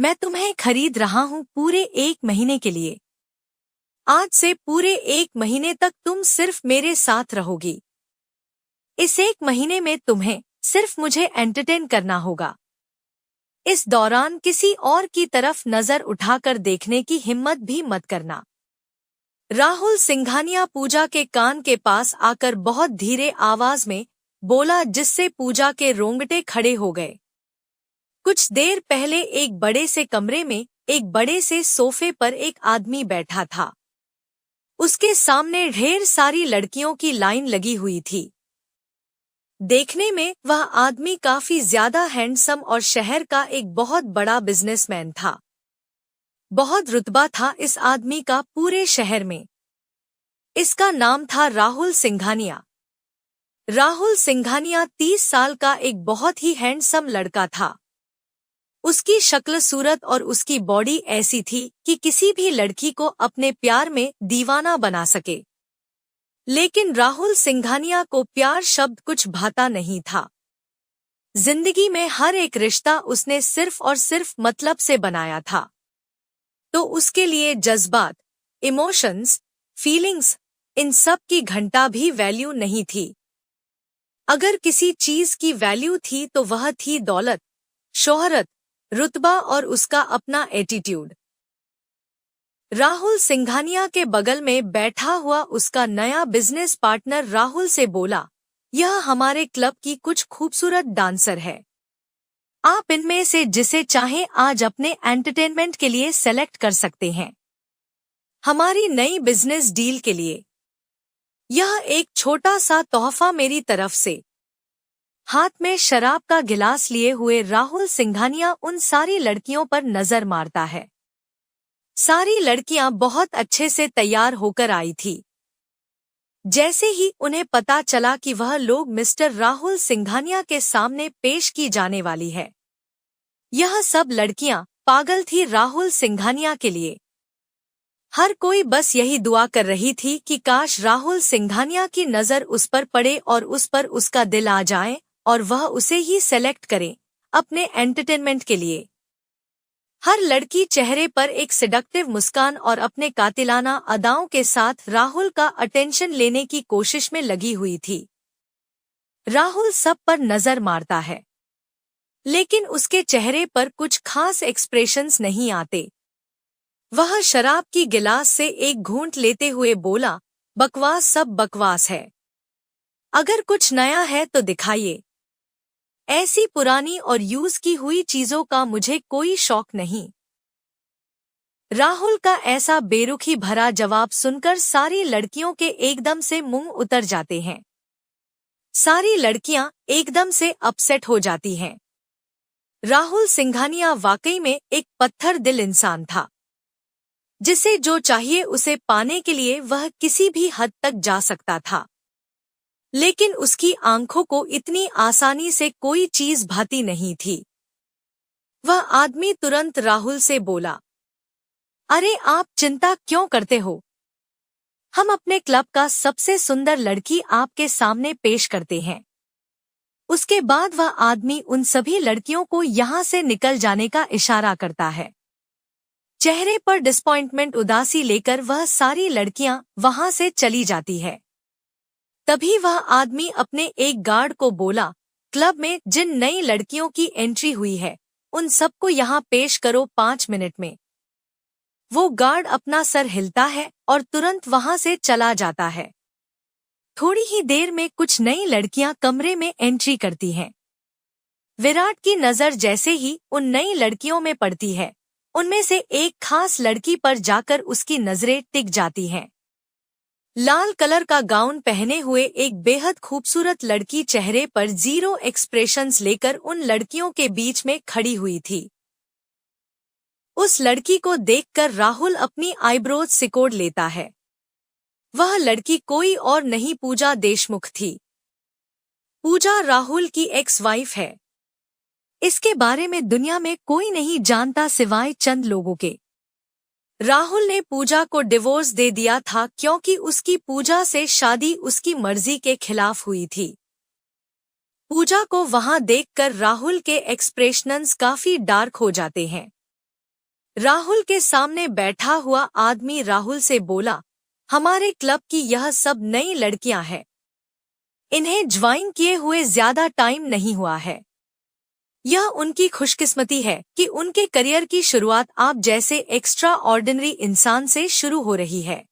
मैं तुम्हें खरीद रहा हूँ पूरे 1 महीने के लिए। आज से पूरे 1 महीने तक तुम सिर्फ मेरे साथ रहोगी। इस 1 महीने में तुम्हें सिर्फ मुझे एंटरटेन करना होगा। इस दौरान किसी और की तरफ नजर उठाकर देखने की हिम्मत भी मत करना। राहुल सिंघानिया पूजा के कान के पास आकर बहुत धीरे आवाज में बोला, जिससे पूजा के रोंगटे खड़े हो गए। कुछ देर पहले एक बड़े से कमरे में एक बड़े से सोफे पर एक आदमी बैठा था। उसके सामने ढेर सारी लड़कियों की लाइन लगी हुई थी। देखने में वह आदमी काफी ज्यादा हैंडसम और शहर का एक बहुत बड़ा बिजनेसमैन था। बहुत रुतबा था इस आदमी का पूरे शहर में। इसका नाम था राहुल सिंघानिया। राहुल सिंघानिया 30 साल का एक बहुत ही हैंडसम लड़का था। उसकी शक्ल सूरत और उसकी बॉडी ऐसी थी कि किसी भी लड़की को अपने प्यार में दीवाना बना सके। लेकिन राहुल सिंघानिया को प्यार शब्द कुछ भाता नहीं था। जिंदगी में हर एक रिश्ता उसने सिर्फ और सिर्फ मतलब से बनाया था। तो उसके लिए जज्बात, इमोशंस, फीलिंग्स, इन सब की घंटा भी वैल्यू नहीं थी। अगर किसी चीज की वैल्यू थी तो वह थी दौलत, शोहरत, रुतबा और उसका अपना एटीट्यूड। राहुल सिंघानिया के बगल में बैठा हुआ उसका नया बिजनेस पार्टनर राहुल से बोला, यह हमारे क्लब की कुछ खूबसूरत डांसर है। आप इनमें से जिसे चाहें आज अपने एंटरटेनमेंट के लिए सेलेक्ट कर सकते हैं। हमारी नई बिजनेस डील के लिए यह एक छोटा सा तोहफा मेरी तरफ से। हाथ में शराब का गिलास लिए हुए राहुल सिंघानिया उन सारी लड़कियों पर नजर मारता है। सारी लड़कियां बहुत अच्छे से तैयार होकर आई थी। जैसे ही उन्हें पता चला कि वह लोग मिस्टर राहुल सिंघानिया के सामने पेश की जाने वाली है, यह सब लड़कियां पागल थी राहुल सिंघानिया के लिए। हर कोई बस यही दुआ कर रही थी कि काश राहुल सिंघानिया की नजर उस पर पड़े और उस पर उसका दिल आ जाए और वह उसे ही सेलेक्ट करे अपने एंटरटेनमेंट के लिए। हर लड़की चेहरे पर एक सेडक्टिव मुस्कान और अपने कातिलाना अदाओं के साथ राहुल का अटेंशन लेने की कोशिश में लगी हुई थी। राहुल सब पर नजर मारता है, लेकिन उसके चेहरे पर कुछ खास एक्सप्रेशंस नहीं आते। वह शराब की गिलास से एक घूंट लेते हुए बोला, बकवास सब बकवास है। अगर कुछ नया है तो दिखाइए। ऐसी पुरानी और यूज की हुई चीजों का मुझे कोई शौक नहीं। राहुल का ऐसा बेरुखी भरा जवाब सुनकर सारी लड़कियों के एकदम से मुंह उतर जाते हैं। सारी लड़कियां एकदम से अपसेट हो जाती हैं। राहुल सिंघानिया वाकई में एक पत्थर दिल इंसान था, जिसे जो चाहिए उसे पाने के लिए वह किसी भी हद तक जा सकता था। लेकिन उसकी आंखों को इतनी आसानी से कोई चीज भाती नहीं थी। वह आदमी तुरंत राहुल से बोला, अरे आप चिंता क्यों करते हो? हम अपने क्लब का सबसे सुंदर लड़की आपके सामने पेश करते हैं। उसके बाद वह आदमी उन सभी लड़कियों को यहाँ से निकल जाने का इशारा करता है। चेहरे पर डिसअपॉइंटमेंट उदासी लेकर वह सारी लड़कियां वहां से चली जाती है। तभी वह आदमी अपने एक गार्ड को बोला, क्लब में जिन नई लड़कियों की एंट्री हुई है उन सबको यहाँ पेश करो 5 मिनट में। वो गार्ड अपना सर हिलता है और तुरंत वहां से चला जाता है। थोड़ी ही देर में कुछ नई लड़कियां कमरे में एंट्री करती हैं। विराट की नजर जैसे ही उन नई लड़कियों में पड़ती है, उनमें से एक खास लड़की पर जाकर उसकी नजरें टिक जाती हैं। लाल कलर का गाउन पहने हुए एक बेहद खूबसूरत लड़की चेहरे पर 0 एक्सप्रेशंस लेकर उन लड़कियों के बीच में खड़ी हुई थी। उस लड़की को देखकर राहुल अपनी आईब्रोज सिकोड़ लेता है। वह लड़की कोई और नहीं पूजा देशमुख थी। पूजा राहुल की एक्स वाइफ है। इसके बारे में दुनिया में कोई नहीं जानता सिवाय चंद लोगों के। राहुल ने पूजा को डिवोर्स दे दिया था क्योंकि उसकी पूजा से शादी उसकी मर्जी के खिलाफ हुई थी। पूजा को वहां देखकर राहुल के एक्सप्रेशंस काफी डार्क हो जाते हैं। राहुल के सामने बैठा हुआ आदमी राहुल से बोला, हमारे क्लब की यह सब नई लड़कियां हैं। इन्हें ज्वाइन किए हुए ज्यादा टाइम नहीं हुआ है। यह उनकी खुशकिस्मती है कि उनके करियर की शुरुआत आप जैसे एक्स्ट्रा ऑर्डिनरी इंसान से शुरू हो रही है।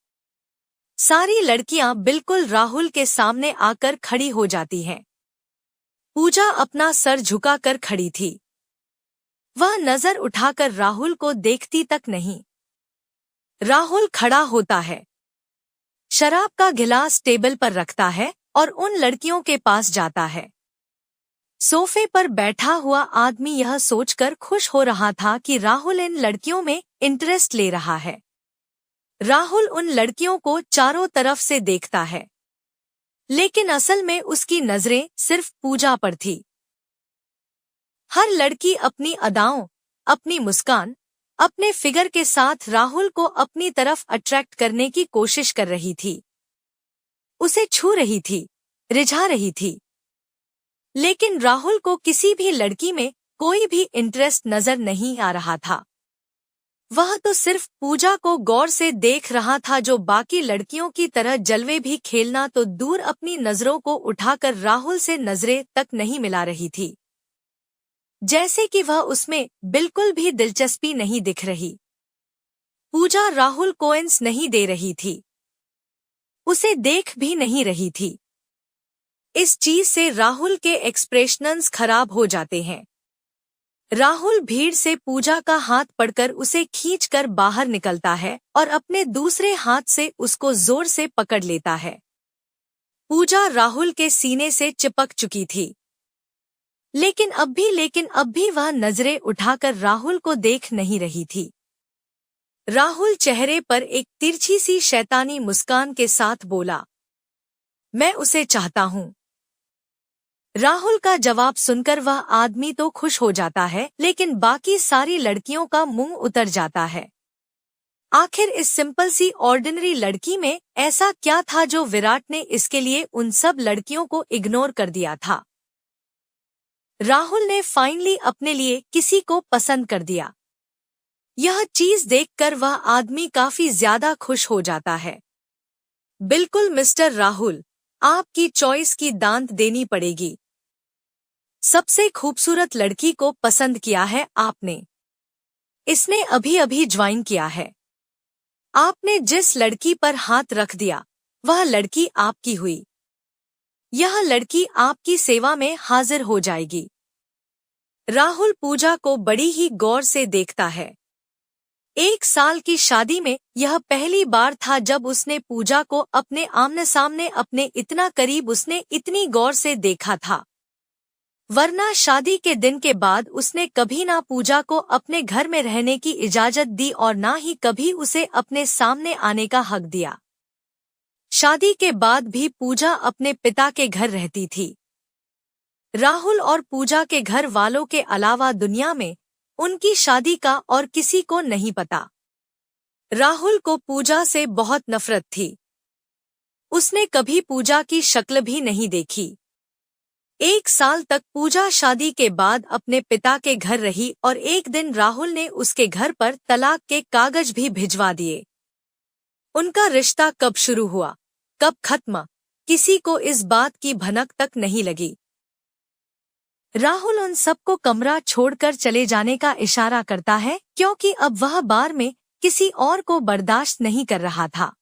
सारी लड़कियां बिल्कुल राहुल के सामने आकर खड़ी हो जाती हैं। पूजा अपना सर झुकाकर खड़ी थी। वह नजर उठाकर राहुल को देखती तक नहीं। राहुल खड़ा होता है, शराब का गिलास टेबल पर रखता है और उन लड़कियों के पास जाता है। सोफे पर बैठा हुआ आदमी यह सोचकर खुश हो रहा था कि राहुल इन लड़कियों में इंटरेस्ट ले रहा है। राहुल उन लड़कियों को चारों तरफ से देखता है, लेकिन असल में उसकी नजरें सिर्फ पूजा पर थी। हर लड़की अपनी अदाओं, अपनी मुस्कान, अपने फिगर के साथ राहुल को अपनी तरफ अट्रैक्ट करने की कोशिश कर रही थी। उसे छू रही थी, रिझा रही थी। लेकिन राहुल को किसी भी लड़की में कोई भी इंटरेस्ट नजर नहीं आ रहा था। वह तो सिर्फ पूजा को गौर से देख रहा था, जो बाकी लड़कियों की तरह जलवे भी खेलना तो दूर अपनी नजरों को उठाकर राहुल से नजरें तक नहीं मिला रही थी। जैसे कि वह उसमें बिल्कुल भी दिलचस्पी नहीं दिख रही। पूजा राहुल को इंस नहीं दे रही थी, उसे देख भी नहीं रही थी। इस चीज से राहुल के एक्सप्रेशंस खराब हो जाते हैं। राहुल भीड़ से पूजा का हाथ पकड़कर उसे खींचकर बाहर निकलता है और अपने दूसरे हाथ से उसको जोर से पकड़ लेता है। पूजा राहुल के सीने से चिपक चुकी थी, लेकिन अब भी वह नजरें उठाकर राहुल को देख नहीं रही थी। राहुल चेहरे पर एक तिरछी सी शैतानी मुस्कान के साथ बोला, मैं उसे चाहता हूँ। राहुल का जवाब सुनकर वह आदमी तो खुश हो जाता है, लेकिन बाकी सारी लड़कियों का मुंह उतर जाता है। आखिर इस सिंपल सी ऑर्डिनरी लड़की में ऐसा क्या था जो विराट ने इसके लिए उन सब लड़कियों को इग्नोर कर दिया था। राहुल ने फाइनली अपने लिए किसी को पसंद कर दिया। यह चीज देखकर वह आदमी काफी ज्यादा खुश हो जाता है। बिल्कुल मिस्टर राहुल, आपकी चॉइस की दांत देनी पड़ेगी। सबसे खूबसूरत लड़की को पसंद किया है आपने। इसने अभी अभी ज्वाइन किया है। आपने जिस लड़की पर हाथ रख दिया, वह लड़की आपकी हुई। यह लड़की आपकी सेवा में हाजिर हो जाएगी। राहुल पूजा को बड़ी ही गौर से देखता है। 1 साल की शादी में यह पहली बार था जब उसने पूजा को अपने आमने सामने, अपने इतना करीब उसने इतनी गौर से देखा था। वरना शादी के दिन के बाद उसने कभी ना पूजा को अपने घर में रहने की इजाजत दी और ना ही कभी उसे अपने सामने आने का हक दिया। शादी के बाद भी पूजा अपने पिता के घर रहती थी। राहुल और पूजा के घर वालों के अलावा दुनिया में उनकी शादी का और किसी को नहीं पता। राहुल को पूजा से बहुत नफरत थी। उसने कभी पूजा की शक्ल भी नहीं देखी। 1 साल तक पूजा शादी के बाद अपने पिता के घर रही और एक दिन राहुल ने उसके घर पर तलाक के कागज भी भिजवा दिए। उनका रिश्ता कब शुरू हुआ, कब खत्म, किसी को इस बात की भनक तक नहीं लगी। राहुल उन सबको कमरा छोड़कर चले जाने का इशारा करता है, क्योंकि अब वह बार में किसी और को बर्दाश्त नहीं कर रहा था।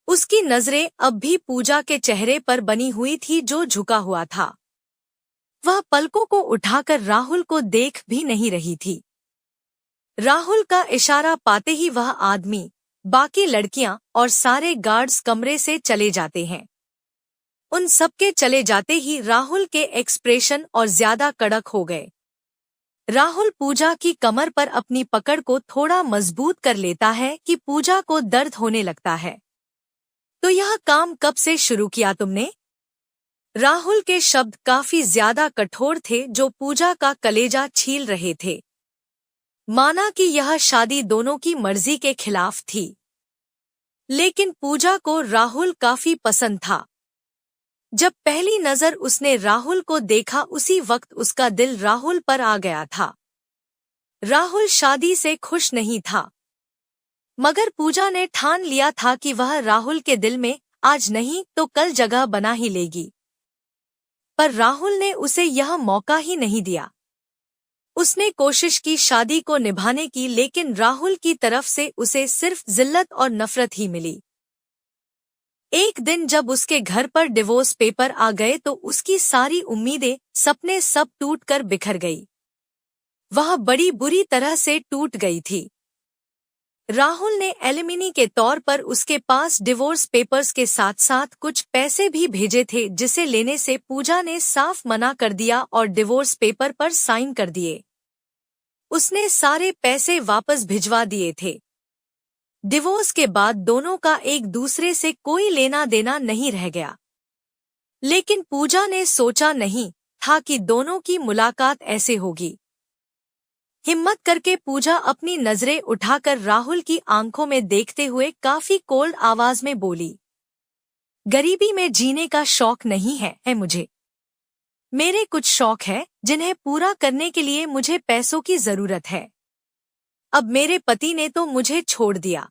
उसकी नजरें अब भी पूजा के चेहरे पर बनी हुई थी जो झुका हुआ था। वह पलकों को उठाकर राहुल को देख भी नहीं रही थी। राहुल का इशारा पाते ही वह आदमी, बाकी लड़कियां और सारे गार्ड्स कमरे से चले जाते हैं। उन सबके चले जाते ही राहुल के एक्सप्रेशन और ज्यादा कड़क हो गए। राहुल पूजा की कमर पर अपनी पकड़ को थोड़ा मजबूत कर लेता है कि पूजा को दर्द होने लगता है। तो यह काम कब से शुरू किया तुमने? राहुल के शब्द काफी ज्यादा कठोर थे जो पूजा का कलेजा छील रहे थे। माना कि यह शादी दोनों की मर्जी के खिलाफ थी, लेकिन पूजा को राहुल काफी पसंद था। जब पहली नजर उसने राहुल को देखा, उसी वक्त उसका दिल राहुल पर आ गया था। राहुल शादी से खुश नहीं था, मगर पूजा ने ठान लिया था कि वह राहुल के दिल में आज नहीं तो कल जगह बना ही लेगी। पर राहुल ने उसे यह मौका ही नहीं दिया। उसने कोशिश की शादी को निभाने की, लेकिन राहुल की तरफ से उसे सिर्फ जिल्लत और नफरत ही मिली। एक दिन जब उसके घर पर डिवोर्स पेपर आ गए तो उसकी सारी उम्मीदें, सपने सब टूटकर बिखर गई। वह बड़ी बुरी तरह से टूट गई थी। राहुल ने एलिमिनी के तौर पर उसके पास डिवोर्स पेपर्स के साथ साथ कुछ पैसे भी भेजे थे, जिसे लेने से पूजा ने साफ मना कर दिया और डिवोर्स पेपर पर साइन कर दिए। उसने सारे पैसे वापस भिजवा दिए थे। डिवोर्स के बाद दोनों का एक दूसरे से कोई लेना देना नहीं रह गया। लेकिन पूजा ने सोचा नहीं था कि दोनों की मुलाकात ऐसे होगी। हिम्मत करके पूजा अपनी नजरें उठाकर राहुल की आंखों में देखते हुए काफी कोल्ड आवाज में बोली, गरीबी में जीने का शौक नहीं है मुझे। मेरे कुछ शौक है जिन्हें पूरा करने के लिए मुझे पैसों की जरूरत है। अब मेरे पति ने तो मुझे छोड़ दिया।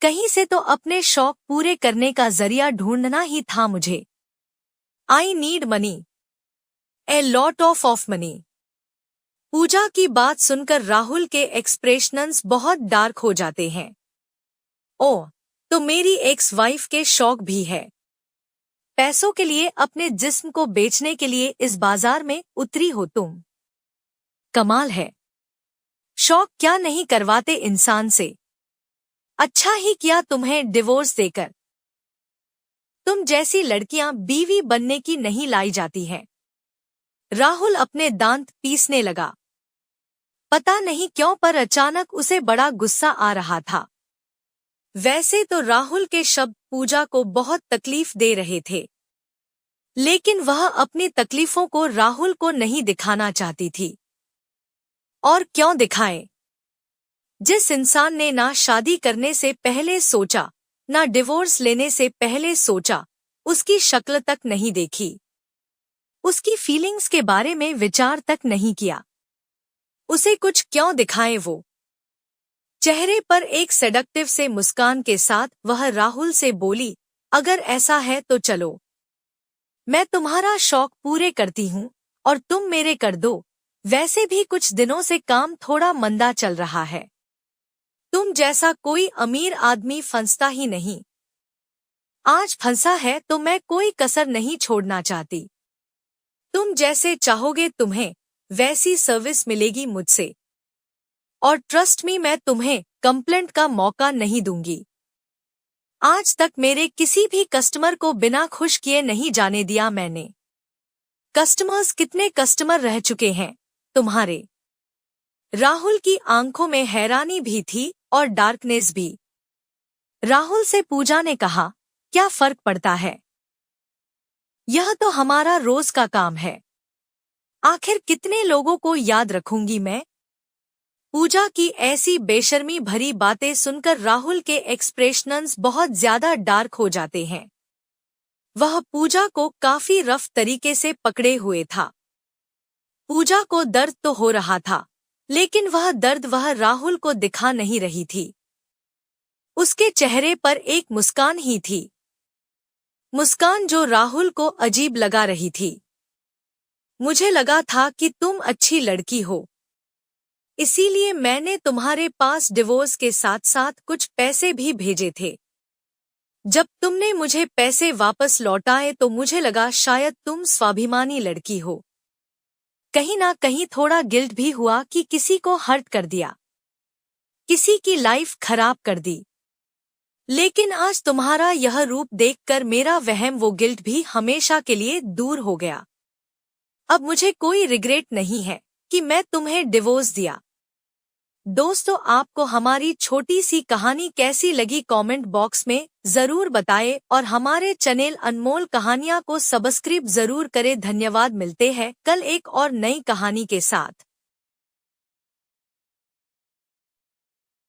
कहीं से तो अपने शौक पूरे करने का जरिया ढूंढना ही था मुझे। I need money, a lot of money. Pooja की बात सुनकर राहुल के एक्सप्रेशंस बहुत डार्क हो जाते हैं। ओह, तो मेरी एक्स वाइफ के शौक भी है। पैसों के लिए अपने जिस्म को बेचने के लिए इस बाजार में उतरी हो तुम। कमाल है। शौक क्या नहीं करवाते इंसान से। अच्छा ही किया तुम्हें डिवोर्स देकर। तुम जैसी लड़कियां बीवी बनने की नहीं लाई जाती हैं। राहुल अपने दांत पीसने लगा। पता नहीं क्यों पर अचानक उसे बड़ा गुस्सा आ रहा था। वैसे तो राहुल के शब्द पूजा को बहुत तकलीफ दे रहे थे, लेकिन वह अपनी तकलीफों को राहुल को नहीं दिखाना चाहती थी। और क्यों दिखाए? जिस इंसान ने ना शादी करने से पहले सोचा, ना डिवोर्स लेने से पहले सोचा, उसकी शक्ल तक नहीं देखी, उसकी फीलिंग्स के बारे में विचार तक नहीं किया, उसे कुछ क्यों दिखाएं वो? चेहरे पर एक सेडक्टिव से मुस्कान के साथ वह राहुल से बोली, अगर ऐसा है तो चलो, मैं तुम्हारा शौक पूरे करती हूँ और तुम मेरे कर दो। वैसे भी कुछ दिनों से काम थोड़ा मंदा चल रहा है। तुम जैसा कोई अमीर आदमी फंसता ही नहीं। आज फंसा है तो मैं कोई कसर नहीं छोड़ना चाहती। तुम जैसे चाहोगे तुम्हें वैसी सर्विस मिलेगी मुझसे। और ट्रस्ट मी, मैं तुम्हें कंप्लेंट का मौका नहीं दूंगी। आज तक मेरे किसी भी कस्टमर को बिना खुश किए नहीं जाने दिया मैंने। कितने कस्टमर रह चुके हैं तुम्हारे? राहुल की आंखों में हैरानी भी थी और डार्कनेस भी। राहुल से पूजा ने कहा, क्या फर्क पड़ता है? यह तो हमारा रोज का काम है। आखिर कितने लोगों को याद रखूंगी मैं? पूजा की ऐसी बेशर्मी भरी बातें सुनकर राहुल के एक्सप्रेशंस बहुत ज्यादा डार्क हो जाते हैं। वह पूजा को काफी रफ तरीके से पकड़े हुए था। पूजा को दर्द तो हो रहा था, लेकिन वह दर्द वह राहुल को दिखा नहीं रही थी। उसके चेहरे पर एक मुस्कान ही थी, मुस्कान जो राहुल को अजीब लगा रही थी। मुझे लगा था कि तुम अच्छी लड़की हो, इसीलिए मैंने तुम्हारे पास डिवोर्स के साथ साथ कुछ पैसे भी भेजे थे। जब तुमने मुझे पैसे वापस लौटाए तो मुझे लगा शायद तुम स्वाभिमानी लड़की हो। कहीं ना कहीं थोड़ा गिल्ट भी हुआ कि किसी को हर्ट कर दिया, किसी की लाइफ खराब कर दी। लेकिन आज तुम्हारा यह रूप देखकर मेरा वहम, वो गिल्ट भी हमेशा के लिए दूर हो गया। अब मुझे कोई रिग्रेट नहीं है कि मैं तुम्हें डिवोर्स दिया। दोस्तों, आपको हमारी छोटी सी कहानी कैसी लगी कमेंट बॉक्स में जरूर बताएं और हमारे चैनल अनमोल कहानियां को सब्सक्राइब जरूर करें। धन्यवाद। मिलते हैं कल एक और नई कहानी के साथ।